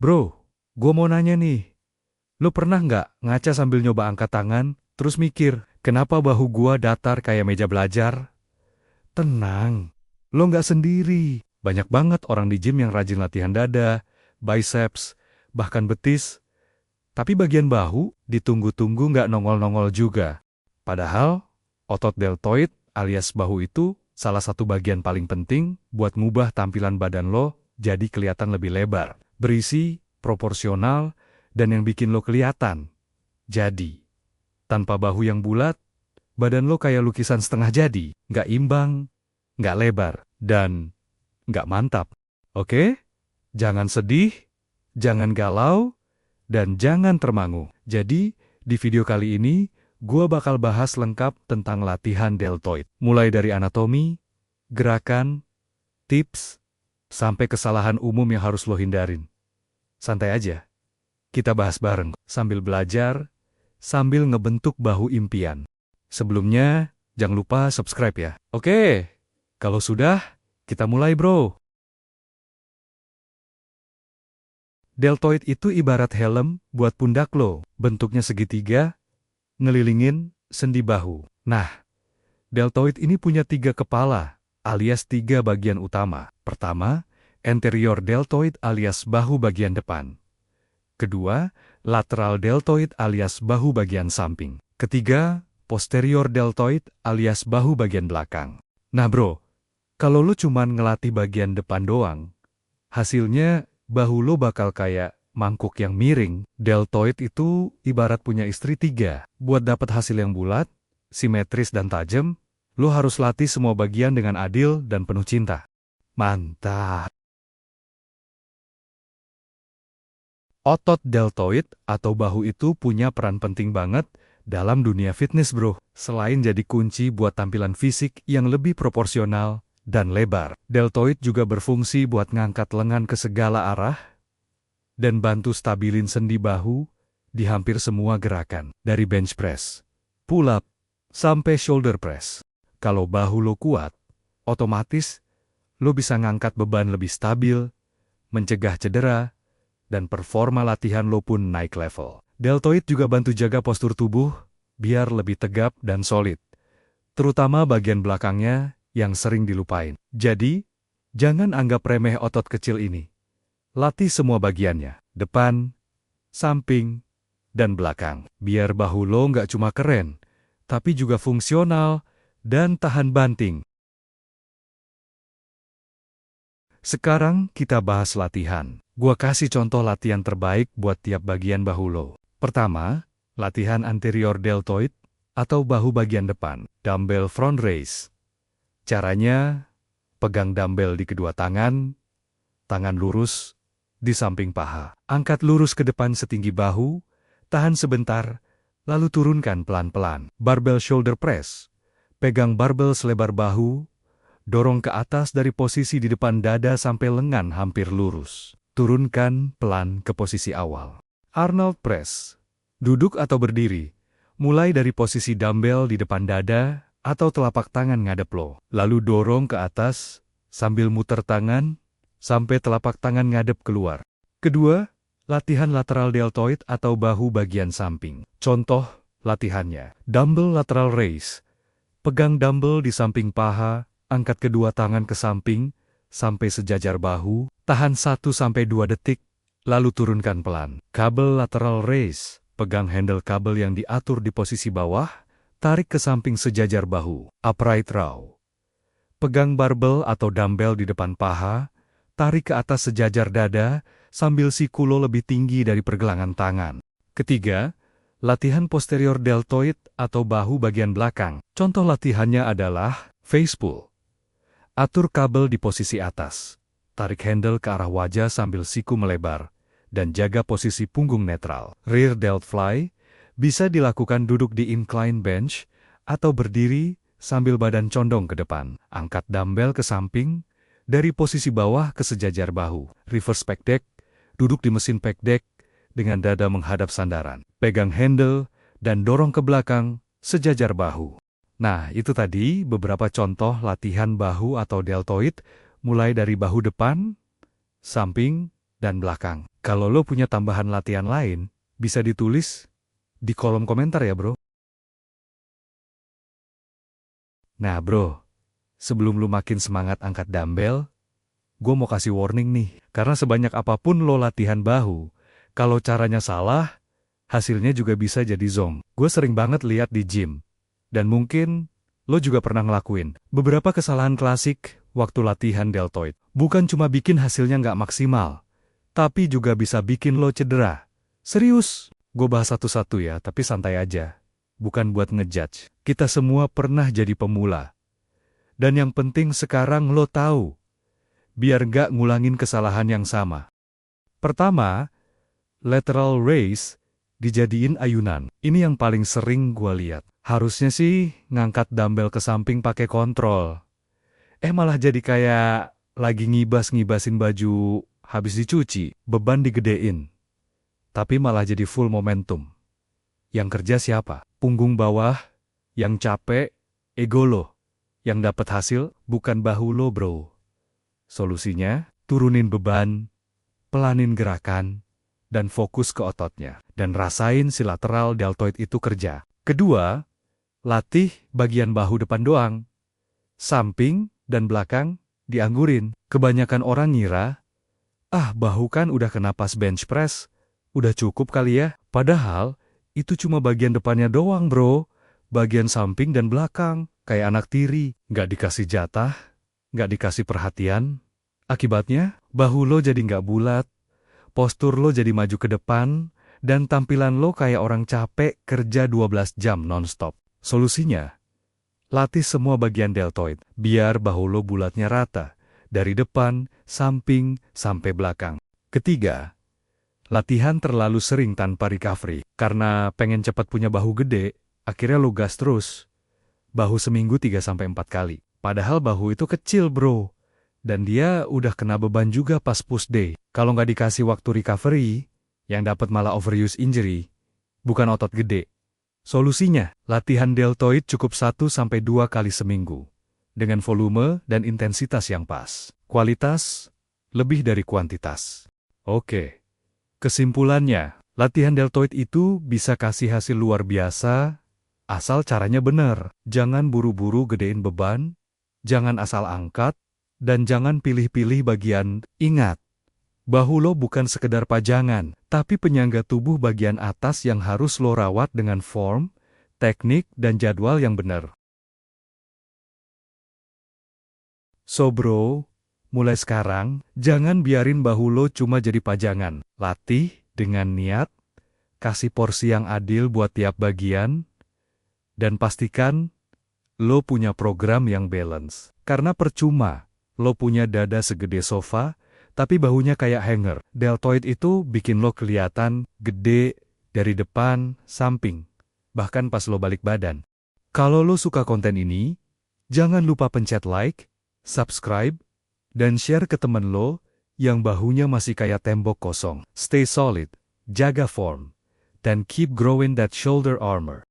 Bro, gue mau nanya nih. Lo pernah nggak ngaca sambil nyoba angkat tangan, terus mikir, kenapa bahu gua datar kayak meja belajar? Tenang, lo nggak sendiri. Banyak banget orang di gym yang rajin latihan dada, biceps, bahkan betis. Tapi bagian bahu ditunggu-tunggu nggak nongol-nongol juga. Padahal, otot deltoid alias bahu itu salah satu bagian paling penting buat ngubah tampilan badan lo jadi kelihatan lebih lebar, berisi, proporsional, dan yang bikin lo kelihatan. Jadi, tanpa bahu yang bulat, badan lo kayak lukisan setengah jadi, nggak imbang, nggak lebar, dan nggak mantap. Oke? Jangan sedih, jangan galau, dan jangan termangu. Jadi, di video kali ini, gua bakal bahas lengkap tentang latihan deltoid. Mulai dari anatomi, gerakan, tips, sampai kesalahan umum yang harus lo hindarin. Santai aja. Kita bahas bareng, sambil belajar, sambil ngebentuk bahu impian. Sebelumnya, jangan lupa subscribe ya. Oke, kalau sudah, kita mulai bro. Deltoid itu ibarat helm buat pundak lo, bentuknya segitiga, ngelilingin sendi bahu. Nah, deltoid ini punya 3 kepala, alias 3 bagian utama. Pertama, anterior deltoid alias bahu bagian depan. Kedua, lateral deltoid alias bahu bagian samping. Ketiga, posterior deltoid alias bahu bagian belakang. Nah bro, kalau lo cuman ngelatih bagian depan doang, hasilnya bahu lo bakal kayak mangkuk yang miring. Deltoid itu ibarat punya istri 3. Buat dapat hasil yang bulat, simetris dan tajam, lo harus latih semua bagian dengan adil dan penuh cinta. Mantap! Otot deltoid atau bahu itu punya peran penting banget dalam dunia fitness bro. Selain jadi kunci buat tampilan fisik yang lebih proporsional dan lebar, deltoid juga berfungsi buat ngangkat lengan ke segala arah dan bantu stabilin sendi bahu di hampir semua gerakan. Dari bench press, pull up, sampai shoulder press. Kalau bahu lo kuat, otomatis lo bisa ngangkat beban lebih stabil, mencegah cedera, dan performa latihan lo pun naik level. Deltoid juga bantu jaga postur tubuh biar lebih tegap dan solid, terutama bagian belakangnya yang sering dilupain. Jadi, jangan anggap remeh otot kecil ini. Latih semua bagiannya, depan, samping, dan belakang. Biar bahu lo nggak cuma keren, tapi juga fungsional dan tahan banting. Sekarang kita bahas latihan. Gua kasih contoh latihan terbaik buat tiap bagian bahu lo. Pertama, latihan anterior deltoid atau bahu bagian depan. Dumbbell front raise. Caranya, pegang dumbbell di kedua tangan, tangan lurus di samping paha. Angkat lurus ke depan setinggi bahu, tahan sebentar, lalu turunkan pelan-pelan. Barbell shoulder press. Pegang barbell selebar bahu, dorong ke atas dari posisi di depan dada sampai lengan hampir lurus. Turunkan pelan ke posisi awal. Arnold press. Duduk atau berdiri. Mulai dari posisi dumbbell di depan dada atau telapak tangan ngadep lo. Lalu dorong ke atas sambil muter tangan sampai telapak tangan ngadep keluar. Kedua, latihan lateral deltoid atau bahu bagian samping. Contoh latihannya. Dumbbell lateral raise. Pegang dumbbell di samping paha, angkat kedua tangan ke samping sampai sejajar bahu, tahan 1-2 detik, lalu turunkan pelan. Kabel lateral raise, pegang handle kabel yang diatur di posisi bawah, tarik ke samping sejajar bahu. Upright row. Pegang barbel atau dumbbell di depan paha, tarik ke atas sejajar dada, sambil siku lo lebih tinggi dari pergelangan tangan. Ketiga, latihan posterior deltoid atau bahu bagian belakang. Contoh latihannya adalah face pull. Atur kabel di posisi atas. Tarik handle ke arah wajah sambil siku melebar, dan jaga posisi punggung netral. Rear delt fly bisa dilakukan duduk di incline bench atau berdiri sambil badan condong ke depan. Angkat dumbbell ke samping dari posisi bawah ke sejajar bahu. Reverse pec deck, duduk di mesin pec deck dengan dada menghadap sandaran. Pegang handle dan dorong ke belakang sejajar bahu. Nah, itu tadi beberapa contoh latihan bahu atau deltoid, mulai dari bahu depan, samping, dan belakang. Kalau lo punya tambahan latihan lain, bisa ditulis di kolom komentar ya bro. Nah bro, sebelum lo makin semangat angkat dumbbell, gue mau kasih warning nih. Karena sebanyak apapun lo latihan bahu, kalau caranya salah, hasilnya juga bisa jadi zonk. Gue sering banget lihat di gym, dan mungkin lo juga pernah ngelakuin beberapa kesalahan klasik waktu latihan deltoid. Bukan cuma bikin hasilnya nggak maksimal, tapi juga bisa bikin lo cedera. Serius, gue bahas satu-satu ya, tapi santai aja. Bukan buat ngejudge. Kita semua pernah jadi pemula. Dan yang penting sekarang lo tahu, biar nggak ngulangin kesalahan yang sama. Pertama, lateral raise dijadiin ayunan. Ini yang paling sering gue lihat. Harusnya sih ngangkat dumbbell ke samping pakai kontrol. Malah jadi kayak lagi ngibas-ngibasin baju habis dicuci, beban digedein. Tapi malah jadi full momentum. Yang kerja siapa? Punggung bawah, yang capek, ego lo. Yang dapat hasil bukan bahu lo bro. Solusinya, turunin beban, pelanin gerakan, dan fokus ke ototnya. Dan rasain si lateral deltoid itu kerja. Kedua, latih bagian bahu depan doang. Samping dan belakang dianggurin. Kebanyakan orang ngira, bahu kan udah kena pas bench press, udah cukup kali ya. Padahal, itu cuma bagian depannya doang bro. Bagian samping dan belakang, kayak anak tiri. Nggak dikasih jatah, nggak dikasih perhatian. Akibatnya, bahu lo jadi nggak bulat, postur lo jadi maju ke depan, dan tampilan lo kayak orang capek kerja 12 jam non-stop. Solusinya, latih semua bagian deltoid, biar bahu lo bulatnya rata, dari depan, samping, sampai belakang. Ketiga, latihan terlalu sering tanpa recovery. Karena pengen cepat punya bahu gede, akhirnya lo gas terus. Bahu seminggu 3-4 kali. Padahal bahu itu kecil bro. Dan dia udah kena beban juga pas push day. Kalau nggak dikasih waktu recovery, yang dapat malah overuse injury. Bukan otot gede. Solusinya, latihan deltoid cukup 1-2 kali seminggu. Dengan volume dan intensitas yang pas. Kualitas lebih dari kuantitas. Oke. Kesimpulannya, latihan deltoid itu bisa kasih hasil luar biasa, asal caranya benar. Jangan buru-buru gedein beban, jangan asal angkat, dan jangan pilih-pilih bagian. Ingat, bahu lo bukan sekedar pajangan, tapi penyangga tubuh bagian atas yang harus lo rawat dengan form, teknik, dan jadwal yang benar. So bro, mulai sekarang, jangan biarin bahu lo cuma jadi pajangan. Latih dengan niat, kasih porsi yang adil buat tiap bagian, dan pastikan lo punya program yang balance. Karena percuma, lo punya dada segede sofa, tapi bahunya kayak hanger. Deltoid itu bikin lo kelihatan gede dari depan, samping, bahkan pas lo balik badan. Kalau lo suka konten ini, jangan lupa pencet like, subscribe, dan share ke temen lo yang bahunya masih kayak tembok kosong. Stay solid, jaga form, dan keep growing that shoulder armor.